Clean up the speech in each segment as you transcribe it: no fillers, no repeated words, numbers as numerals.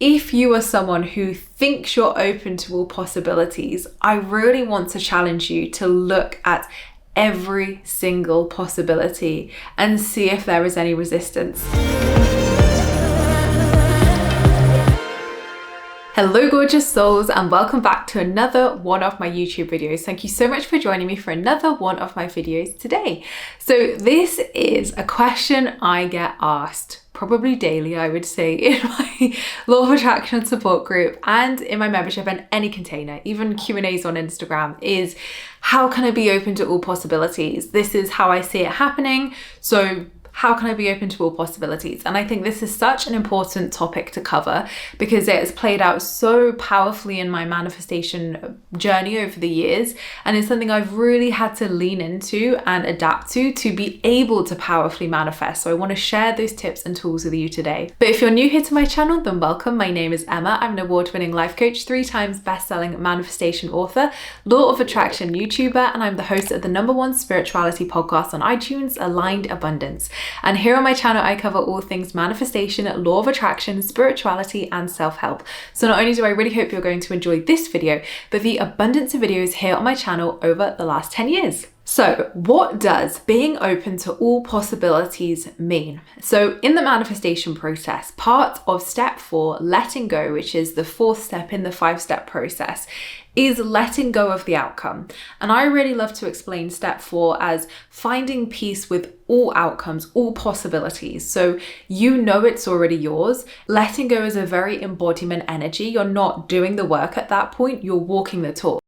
If you are someone who thinks you're open to all possibilities, I really want to challenge you to look at every single possibility and see if there is any resistance. Hello gorgeous souls, and welcome back to another one of my YouTube videos. Thank you so much for joining me for another one of my videos today. So this is a question I get asked probably daily, I would say, in my Law of Attraction support group and in my membership and any container, even Q&As on Instagram, is how can I be open to all possibilities? This is how I see it happening. So how can I be open to all possibilities? And I think this is such an important topic to cover because it has played out so powerfully in my manifestation journey over the years. And it's something I've really had to lean into and adapt to be able to powerfully manifest. So I want to share those tips and tools with you today. But if you're new here to my channel, then welcome. My name is Emma. I'm an award-winning life coach, 3 times best-selling manifestation author, Law of Attraction YouTuber, and I'm the host of the #1 spirituality podcast on iTunes, Aligned Abundance. And here on my channel, I cover all things manifestation, law of attraction, spirituality, and self-help. So not only do I really hope you're going to enjoy this video, but the abundance of videos here on my channel over the last 10 years. So what does being open to all possibilities mean? So in the manifestation process, part of step 4, letting go, which is the 4th step in the 5-step process, is letting go of the outcome. And I really love to explain step 4 as finding peace with all outcomes, all possibilities. So you know it's already yours. Letting go is a very embodiment energy. You're not doing the work at that point, you're walking the talk.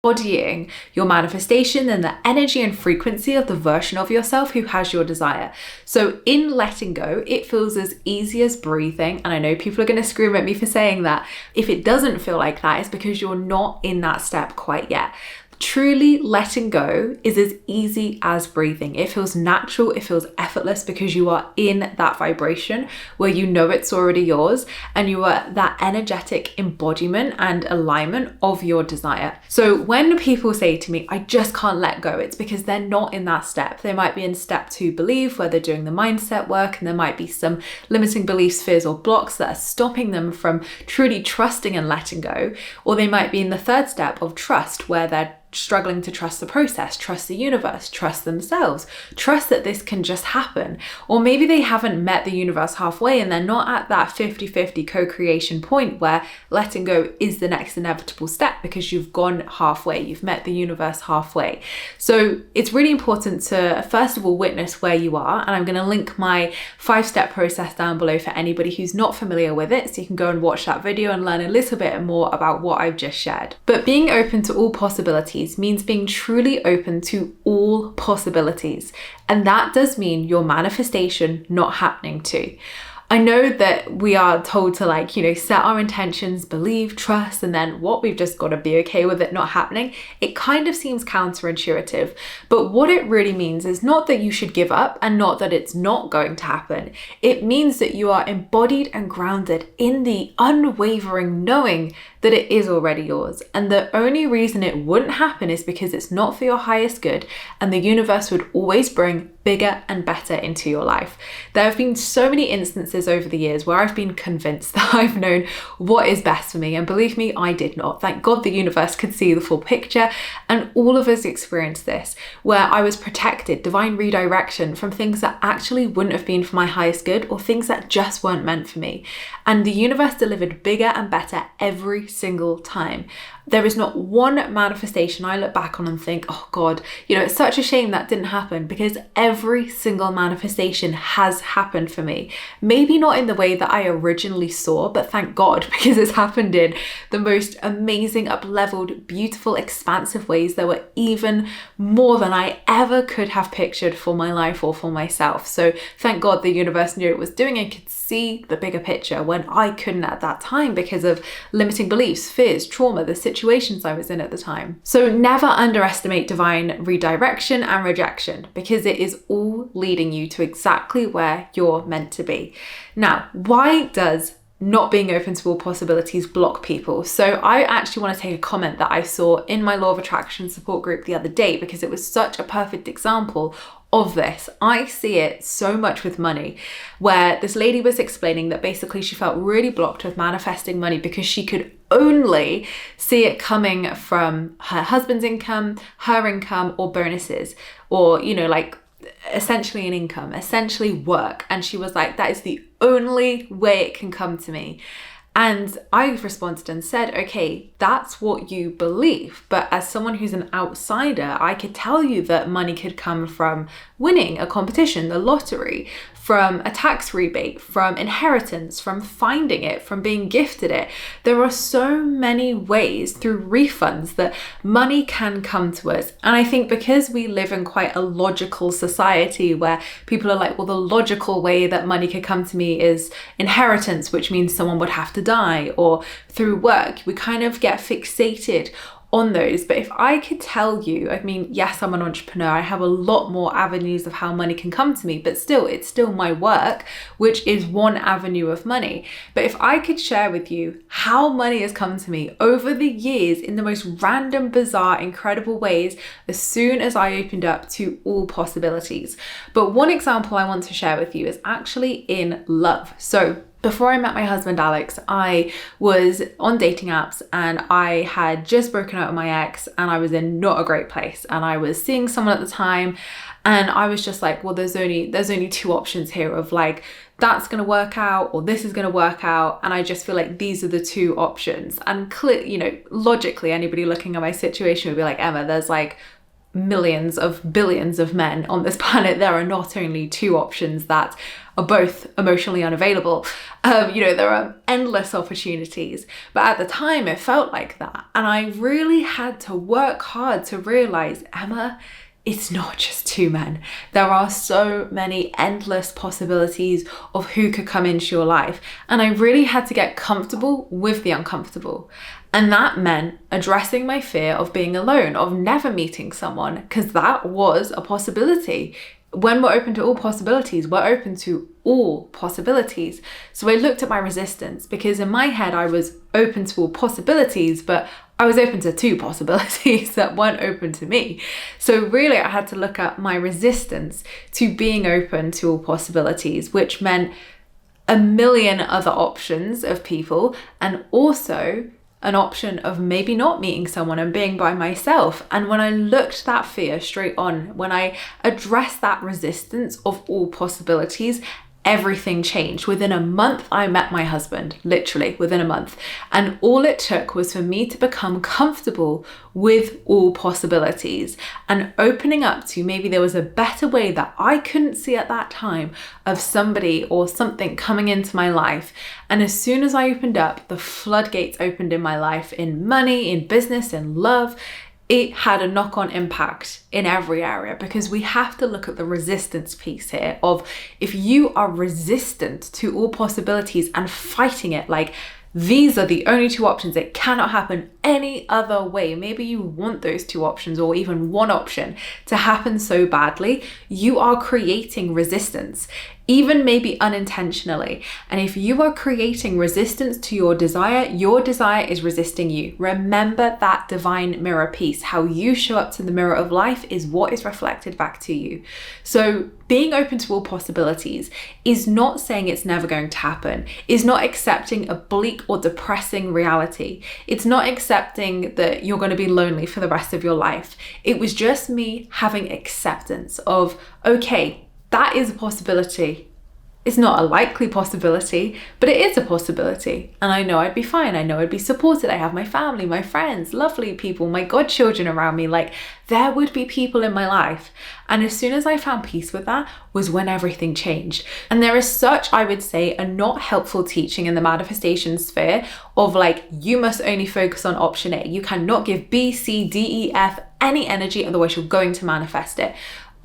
Embodying your manifestation and the energy and frequency of the version of yourself who has your desire. So in letting go, it feels as easy as breathing. And I know people are going to scream at me for saying that. If it doesn't feel like that, it's because you're not in that step quite yet. Truly letting go is as easy as breathing. It feels natural, it feels effortless because you are in that vibration where you know it's already yours and you are that energetic embodiment and alignment of your desire. So when people say to me, I just can't let go, it's because they're not in that step. They might be in step 2, believe, where they're doing the mindset work, and there might be some limiting beliefs, fears, or blocks that are stopping them from truly trusting and letting go. Or they might be in the 3rd step of trust, where they're struggling to trust the process, trust the universe, trust themselves, trust that this can just happen. Or maybe they haven't met the universe halfway and they're not at that 50-50 co-creation point where letting go is the next inevitable step because you've gone halfway, you've met the universe halfway. So it's really important to first of all witness where you are, and I'm going to link my 5-step process down below for anybody who's not familiar with it, so you can go and watch that video and learn a little bit more about what I've just shared. But being open to all possibilities means being truly open to all possibilities. And that does mean your manifestation not happening too. I know that we are told to set our intentions, believe, trust, and then we've just got to be okay with it not happening. It kind of seems counterintuitive, but what it really means is not that you should give up and not that it's not going to happen. It means that you are embodied and grounded in the unwavering knowing that it is already yours. And the only reason it wouldn't happen is because it's not for your highest good, and the universe would always bring bigger and better into your life. There have been so many instances over the years where I've been convinced that I've known what is best for me, and believe me, I did not. Thank God the universe could see the full picture, and all of us experienced this, where I was protected, divine redirection from things that actually wouldn't have been for my highest good or things that just weren't meant for me. And the universe delivered bigger and better every single time. There is not one manifestation I look back on and think, oh God, it's such a shame that didn't happen, because every single manifestation has happened for me. Maybe not in the way that I originally saw, but thank God, because it's happened in the most amazing, up-leveled, beautiful, expansive ways that were even more than I ever could have pictured for my life or for myself. So thank God the universe knew it was doing and could see the bigger picture when I couldn't at that time because of limiting beliefs, fears, trauma, the situations I was in at the time. So never underestimate divine redirection and rejection, because it is all leading you to exactly where you're meant to be. Now, why does not being open to all possibilities block people? So I actually want to take a comment that I saw in my Law of Attraction support group the other day, because it was such a perfect example of this. I see it so much with money, where this lady was explaining that basically she felt really blocked with manifesting money because she could only see it coming from her husband's income, her income, or bonuses, or, you know, like essentially an income, essentially work. And she was like, that is the only way it can come to me. And I responded and said, okay, that's what you believe. But as someone who's an outsider, I could tell you that money could come from winning a competition, the lottery, from a tax rebate, from inheritance, from finding it, from being gifted it. There are so many ways through refunds that money can come to us. And I think because we live in quite a logical society where people are like, well, the logical way that money could come to me is inheritance, which means someone would have to die, or through work, we kind of get fixated on those. But if I could tell you, I mean, yes, I'm an entrepreneur, I have a lot more avenues of how money can come to me, but still, it's still my work, which is one avenue of money. But if I could share with you how money has come to me over the years in the most random, bizarre, incredible ways, as soon as I opened up to all possibilities. But one example I want to share with you is actually in love. So before I met my husband, Alex, I was on dating apps and I had just broken up with my ex and I was in not a great place. And I was seeing someone at the time and I was just like, well, there's only two options here of like, that's going to work out or this is going to work out. And I just feel like these are the two options. And you know, logically, anybody looking at my situation would be like, Emma, there's like millions of billions of men on this planet. There are not only two options that are both emotionally unavailable. You know, there are endless opportunities. But at the time, it felt like that. And I really had to work hard to realize, Emma, it's not just two men. There are so many endless possibilities of who could come into your life. And I really had to get comfortable with the uncomfortable. And that meant addressing my fear of being alone, of never meeting someone, because that was a possibility. When we're open to all possibilities, we're open to all possibilities. So I looked at my resistance because in my head, I was open to all possibilities, but I was open to two possibilities that weren't open to me. So really, I had to look at my resistance to being open to all possibilities, which meant a million other options of people, and also an option of maybe not meeting someone and being by myself. And when I looked that fear straight on, when I addressed that resistance of all possibilities, everything changed. Within a month, I met my husband, literally within a month. And all it took was for me to become comfortable with all possibilities and opening up to maybe there was a better way that I couldn't see at that time of somebody or something coming into my life. And as soon as I opened up, the floodgates opened in my life, in money, in business, in love. It had a knock-on impact in every area, because we have to look at the resistance piece here of if you are resistant to all possibilities and fighting it, like these are the only two options, it cannot happen any other way. Maybe you want those two options or even one option to happen so badly, you are creating resistance, even maybe unintentionally. And if you are creating resistance to your desire is resisting you. Remember that divine mirror piece. How you show up to the mirror of life is what is reflected back to you. So being open to all possibilities is not saying it's never going to happen, is not accepting a bleak or depressing reality. It's not accepting that you're going to be lonely for the rest of your life. It was just me having acceptance of, okay, that is a possibility. It's not a likely possibility, but it is a possibility. And I know I'd be fine. I know I'd be supported. I have my family, my friends, lovely people, my godchildren around me. Like, there would be people in my life. And as soon as I found peace with that was when everything changed. And there is such, I would say, a not helpful teaching in the manifestation sphere of like, you must only focus on option A. You cannot give B, C, D, E, F any energy, otherwise you're going to manifest it.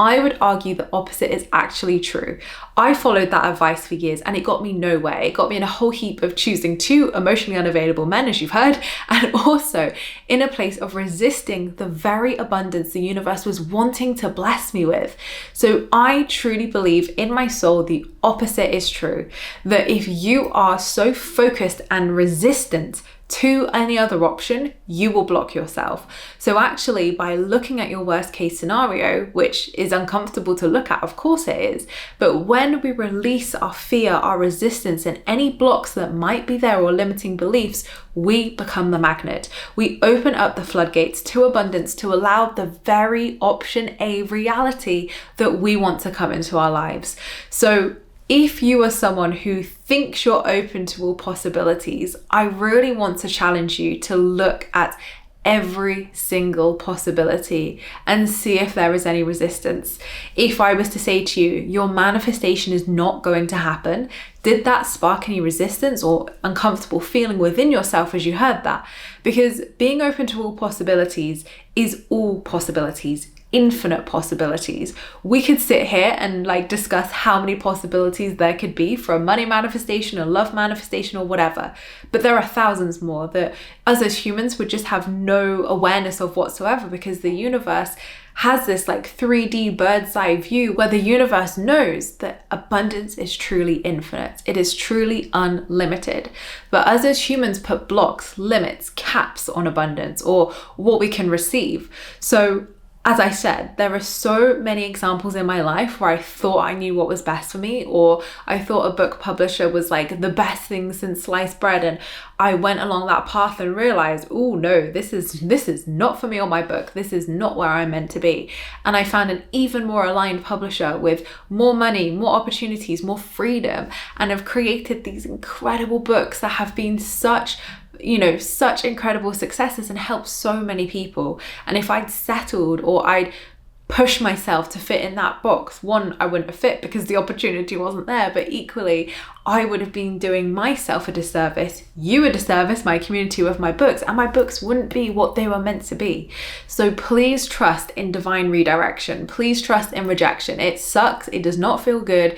I would argue the opposite is actually true. I followed that advice for years and it got me nowhere. It got me in a whole heap of choosing two emotionally unavailable men, as you've heard, and also in a place of resisting the very abundance the universe was wanting to bless me with. So I truly believe in my soul, the opposite is true. That if you are so focused and resistant to any other option, you will block yourself. So actually, by looking at your worst case scenario, which is uncomfortable to look at, of course it is, but when we release our fear, our resistance, and any blocks that might be there or limiting beliefs, we become the magnet. We open up the floodgates to abundance to allow the very option A reality that we want to come into our lives. So if you are someone who thinks you're open to all possibilities, I really want to challenge you to look at every single possibility and see if there is any resistance. If I was to say to you, your manifestation is not going to happen, did that spark any resistance or uncomfortable feeling within yourself as you heard that? Because being open to all possibilities is all possibilities. Infinite possibilities. We could sit here and discuss how many possibilities there could be for a money manifestation, a love manifestation, or whatever. But there are thousands more that us as humans would just have no awareness of whatsoever, because the universe has this 3D bird's eye view where the universe knows that abundance is truly infinite. It is truly unlimited. But us as humans put blocks, limits, caps on abundance or what we can receive. So as I said, there are so many examples in my life where I thought I knew what was best for me, or I thought a book publisher was the best thing since sliced bread, and I went along that path and realized, oh no, this is not for me or my book. This is not where I'm meant to be. And I found an even more aligned publisher with more money, more opportunities, more freedom, and have created these incredible books that have been such incredible successes and helped so many people. And if I'd settled or I'd pushed myself to fit in that box, one, I wouldn't have fit because the opportunity wasn't there, but equally, I would have been doing myself a disservice, you a disservice, my community, with my books, and my books wouldn't be what they were meant to be. So please trust in divine redirection. Please trust in rejection. It sucks. It does not feel good.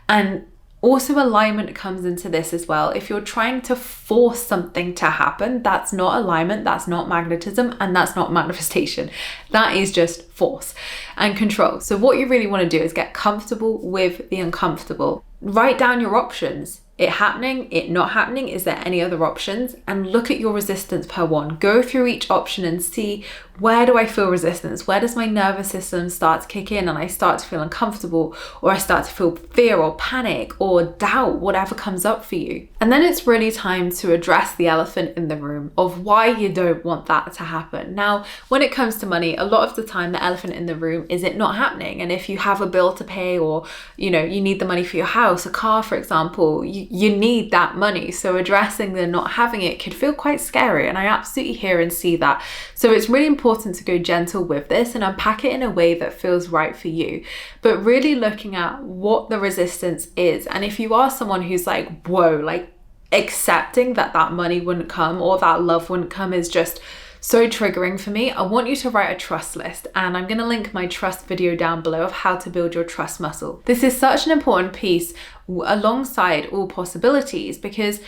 And also, alignment comes into this as well. If you're trying to force something to happen, that's not alignment, that's not magnetism, and that's not manifestation. That is just force and control. So what you really want to do is get comfortable with the uncomfortable. Write down your options. It happening, it not happening, is there any other options? And look at your resistance per one. Go through each option and see, where do I feel resistance? Where does my nervous system start to kick in and I start to feel uncomfortable, or I start to feel fear or panic or doubt, whatever comes up for you. And then it's really time to address the elephant in the room of why you don't want that to happen. Now, when it comes to money, a lot of the time the elephant in the room is it not happening. And if you have a bill to pay, or you need the money for your house, a car, for example, you need that money. So addressing the not having it could feel quite scary, and I absolutely hear and see that. So it's really important to go gentle with this and unpack it in a way that feels right for you, but really looking at what the resistance is. And if you are someone who's whoa, accepting that money wouldn't come or that love wouldn't come is just so triggering for me, I want you to write a trust list, and I'm going to link my trust video down below of how to build your trust muscle. This is such an important piece alongside all possibilities, because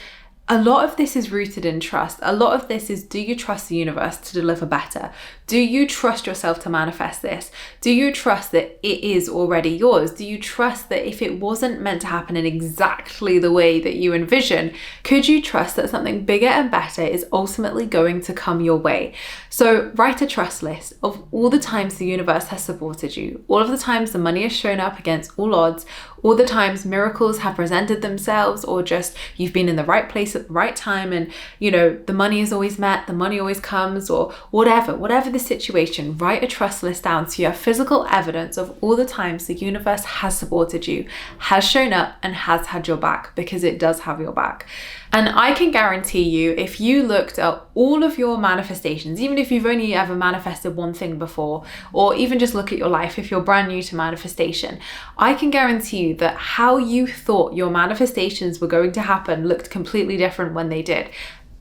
a lot of this is rooted in trust. A lot of this is, do you trust the universe to deliver better? Do you trust yourself to manifest this? Do you trust that it is already yours? Do you trust that if it wasn't meant to happen in exactly the way that you envision, could you trust that something bigger and better is ultimately going to come your way? So write a trust list of all the times the universe has supported you, all of the times the money has shown up against all odds, all the times miracles have presented themselves, or just you've been in the right place at the right time and the money is always met, the money always comes, or whatever the situation. Write a trust list down so you have physical evidence of all the times the universe has supported you, has shown up, and has had your back, because it does have your back. And I can guarantee you, if you looked at all of your manifestations, even if you've only ever manifested one thing before, or even just look at your life if you're brand new to manifestation, I can guarantee you that how you thought your manifestations were going to happen looked completely different when they did.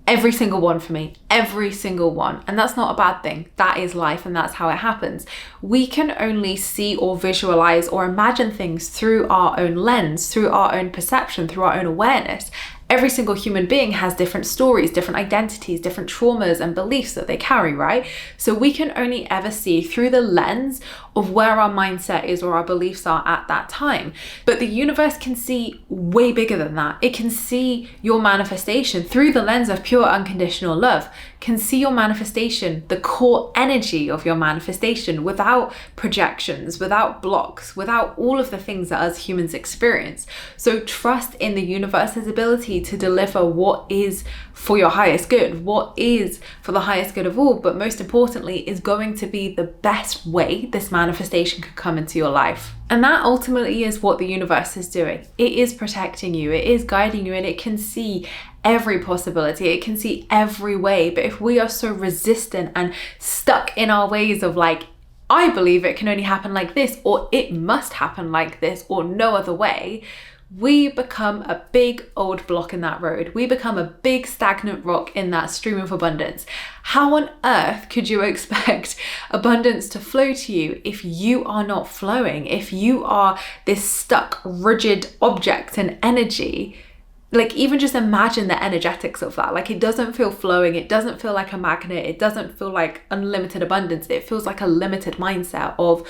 Every single one for me, every single one. And that's not a bad thing. That is life, and that's how it happens. We can only see or visualize or imagine things through our own lens, through our own perception, through our own awareness. Every single human being has different stories, different identities, different traumas and beliefs that they carry, right? So we can only ever see through the lens of where our mindset is or our beliefs are at that time. But the universe can see way bigger than that. It can see your manifestation through the lens of pure unconditional love, can see your manifestation, the core energy of your manifestation, without projections, without blocks, without all of the things that us humans experience. So trust in the universe's ability to deliver what is for your highest good, what is for the highest good of all, but most importantly is going to be the best way this manifestation could come into your life. And that ultimately is what the universe is doing. It is protecting you, it is guiding you, and it can see every possibility, it can see every way. But if we are so resistant and stuck in our ways of like, I believe it can only happen like this, or it must happen like this, or no other way, we become a big old block in that road. We become a big stagnant rock in that stream of abundance. How on earth could you expect abundance to flow to you if you are not flowing? If you are this stuck, rigid object and energy? Like, even just imagine the energetics of that. Like, it doesn't feel flowing. It doesn't feel like a magnet. It doesn't feel like unlimited abundance. It feels like a limited mindset of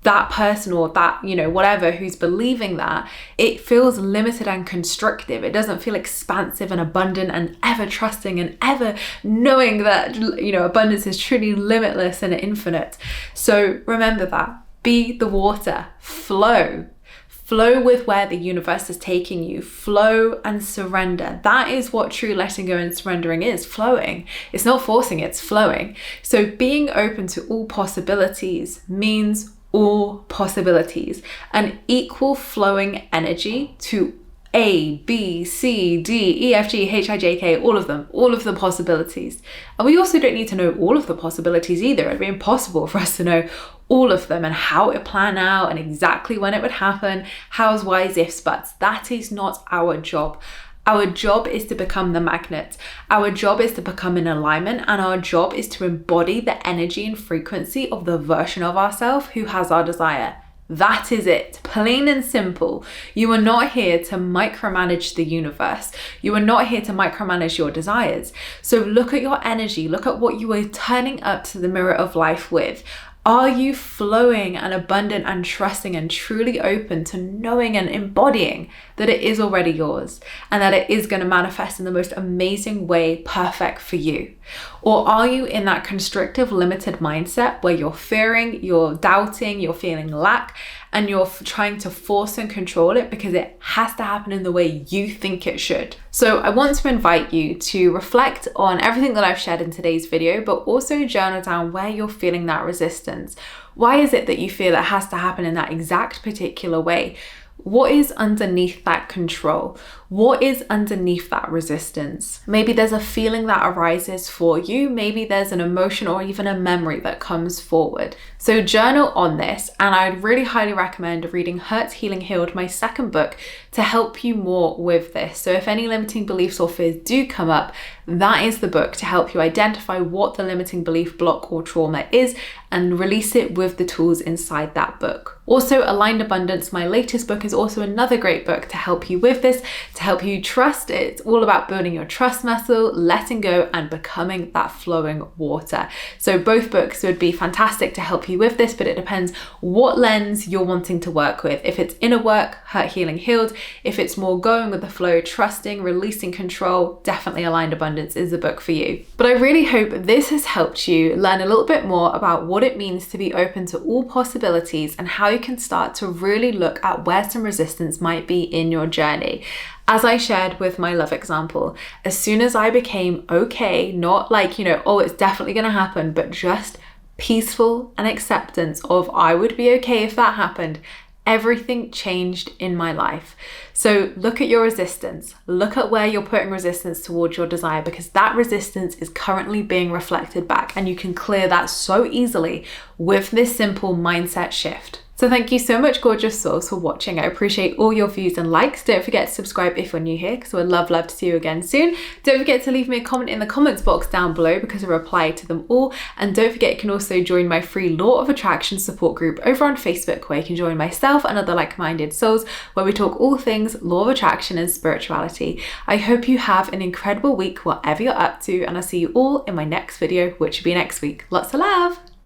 that person or that, whatever, who's believing that. It feels limited and constrictive. It doesn't feel expansive and abundant and ever trusting and ever knowing that, abundance is truly limitless and infinite. So remember that. Be the water. Flow. Flow with where the universe is taking you. Flow and surrender. That is what true letting go and surrendering is, flowing. It's not forcing, it's flowing. So being open to all possibilities means all possibilities. An equal flowing energy to A, B, C, D, E, F, G, H, I, J, K, all of the possibilities. And we also don't need to know all of the possibilities either. It'd be impossible for us to know all of them and how it plan out and exactly when it would happen, hows, whys, ifs, buts. That is not our job. Our job is to become the magnet. Our job is to become in alignment, and our job is to embody the energy and frequency of the version of ourselves who has our desire. That is it, plain and simple. You are not here to micromanage the universe. You are not here to micromanage your desires. So look at your energy, look at what you are turning up to the mirror of life with. Are you flowing and abundant and trusting and truly open to knowing and embodying that it is already yours and that it is going to manifest in the most amazing way, perfect for you? Or are you in that constrictive, limited mindset where you're fearing, you're doubting, you're feeling lack, and you're trying to force and control it because it has to happen in the way you think it should? So I want to invite you to reflect on everything that I've shared in today's video, but also journal down where you're feeling that resistance. Why is it that you feel it has to happen in that exact particular way? What is underneath that control? What is underneath that resistance? Maybe there's a feeling that arises for you. Maybe there's an emotion or even a memory that comes forward. So journal on this, and I'd really highly recommend reading Hurt, Healing, Healed, my second book, to help you more with this. So if any limiting beliefs or fears do come up, that is the book to help you identify what the limiting belief, block, or trauma is and release it with the tools inside that book. Also, Aligned Abundance, my latest book, is also another great book to help you with this, to help you trust. It's all about building your trust muscle, letting go, and becoming that flowing water. So both books would be fantastic to help you with this, but it depends what lens you're wanting to work with. If it's inner work, Hurt, Healing, Healed. If it's more going with the flow, trusting, releasing control, definitely Aligned Abundance is the book for you. But I really hope this has helped you learn a little bit more about what it means to be open to all possibilities and how you can start to really look at where some resistance might be in your journey. As I shared with my love example, as soon as I became okay, not like, oh, it's definitely going to happen, but just peaceful and acceptance of I would be okay if that happened, everything changed in my life. So look at your resistance. Look at where you're putting resistance towards your desire, because that resistance is currently being reflected back, and you can clear that so easily with this simple mindset shift. So thank you so much, gorgeous souls, for watching. I appreciate all your views and likes. Don't forget to subscribe if you're new here, because I would love to see you again soon. Don't forget to leave me a comment in the comments box down below, because I reply to them all. And don't forget, you can also join my free Law of Attraction support group over on Facebook, where you can join myself and other like-minded souls, where we talk all things Law of Attraction and spirituality. I hope you have an incredible week, whatever you're up to, and I'll see you all in my next video, which will be next week. Lots of love.